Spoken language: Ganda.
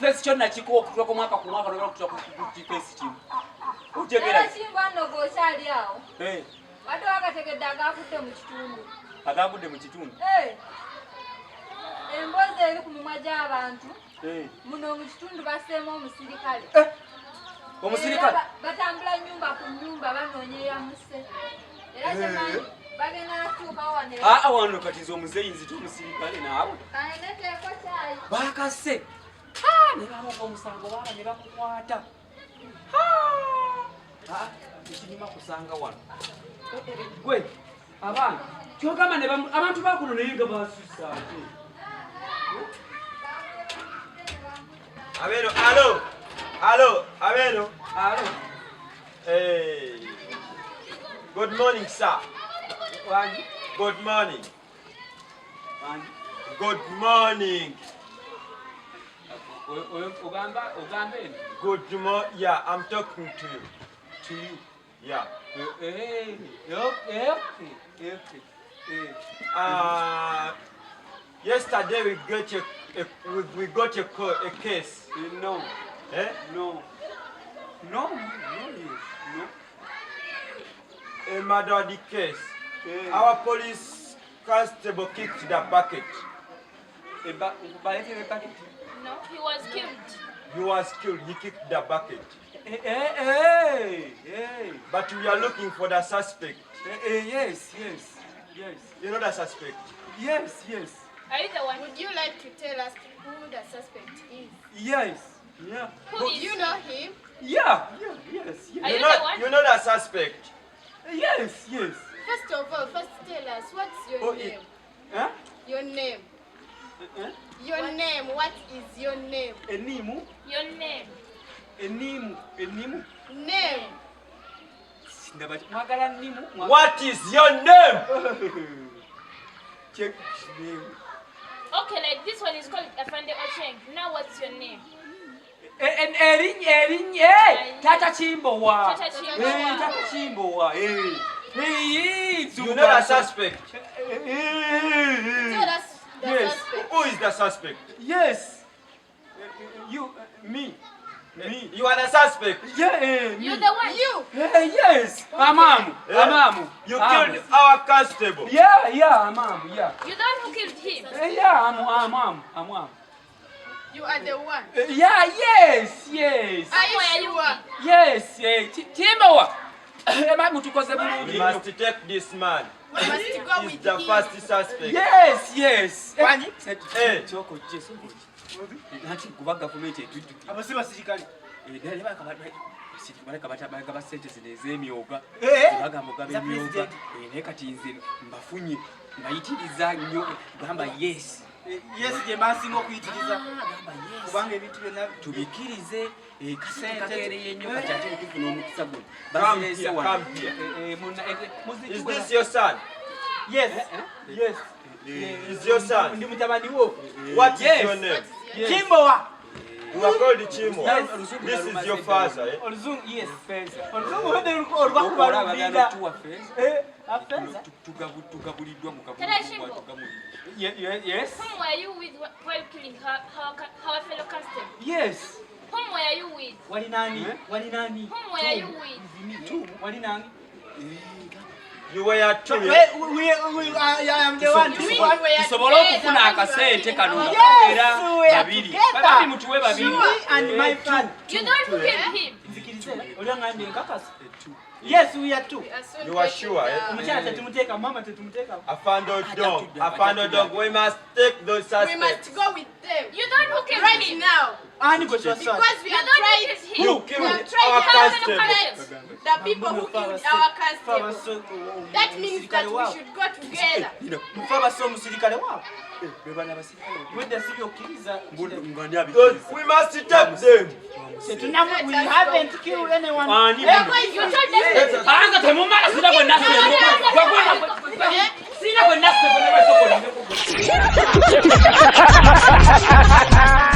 kifesi kyonna kiko okutuka ku mwaka n'okutuka ku kifesi kimu. Era Simba nno gw'okyali awo. Wadde wakategedde agaakudde mu kitundu. Agaakudde mu kitundu? Emboozi eri ku mimwa gy'abantu. Muno mu kitundu basseemu omusirikale. Omusirikale? Batambula nnyumba ku nnyumba banoonya eyamusse. Era kyemanyi bagenda natuuka wano. Wano kati nze omuzeeyi nzita omusirikale naawe. Kaneteeko kyayi. Baakasse. Ne bamuva omusango baaba ne bakukwata. Ekinyuma kusanga wano. Gwe, abaana, kyogamba ne abantu bakuno naye nga basussa ate. Abeno, allo, Abeno. Allo. Hey. Good morning, sir. Wangi. Good morning. Wangi. Good morning. Ogamba eno? Good morning. Yeah, I'm talking to you. To you. Yeah. Yesterday we got a case. No. Eh? No. A murder case. Our police constable kicked the bucket. No, he was killed. He was killed. He kicked the bucket. Hey. But we are looking for the suspect. Yes. You know the suspect? Yes. Are you the one? Would you like to tell us who the suspect is? Yes. Yeah. Who is You know him? Yeah. Yes. Are you the one? You know the suspect? Yes. First of all, tell us what's your name? Huh? Your name. Your name. What is your name? Enimu. Your name. Enimu. Name. Mwagala nimu. What is your name? Check name. Okay, like this one is called Afande Ocheng. Now what's your name? Tata Chimbowa. Tata Chimbowa. Tata Chimbowa. You know the suspect? Tell us the Yes. suspect. Who is the suspect? Yes. Me. You are the suspect. Yeah, You're the one. You. Yes. Amamu. You killed our constable. Yeah, Amamu. Yeah. You're the one who killed him. Yeah, Amamu. You are the one. Yeah, yes. Are you sure? Yes. Chimbowa. Amamu tukoze bulungi. We must take this man. We must go He's with the him. first suspect. Yes. Wanyi? Choko Jesu. Nati kuba government etujjuki. Abasiba sirikali. Bagaba sente zino ez'emyoga. Bagamba ogabe emyoga. Naye kati nze mbafunye. Mbayitiriza nnyo. Gamba yes. Yes, gye mbasinga okuyitiriza. Gamba yes. Kubanga ebintu byonna Tubikirize. Kasente kakeereye nnyo kati ate tufuna omukisa guno. Come here. Is this your son? Yes. Is your son? Ndi mutabani wo. What is your name? Chimbowa. You are called Chimo. Yes. This is your father, eh? Oluzungu, yes. Feza. Oluzungu wende olwakuba lubinda. Tuwa feza. Afenza. Tugabuliddwa mu Tata Chimbo. Yes. Whom were you with while killing our fellow constable? Yes. Whom were you with? Wali nani? Whom were you with? Wali nani? You were two. I am the one. Tusobola okufuna akasente kano Yes, era we are babiri. together. Babiri mutuwe babiri. And my friend. You don't who killed him. Nzikirize. Olyangambe nkakasa. Yes, we are two. You are sure, eh? Omukyala tetumuteeka, mama tetumuteeka. Afando dog. We must take those We suspects. must go with them. You don't who killed Right him. now. Ani gwe twasala. Because we You are don't who trying. killed him. You We killed are trying our to help constable. the people who killed our constable. That means that we should go together. Mufa basa omusirikale waabo. Wedda si byokkiriza. We must take them. We haven't killed anyone. Ani You told them. Anga temumala sina bwe nasse. Sina bwe nasse bwe nasse.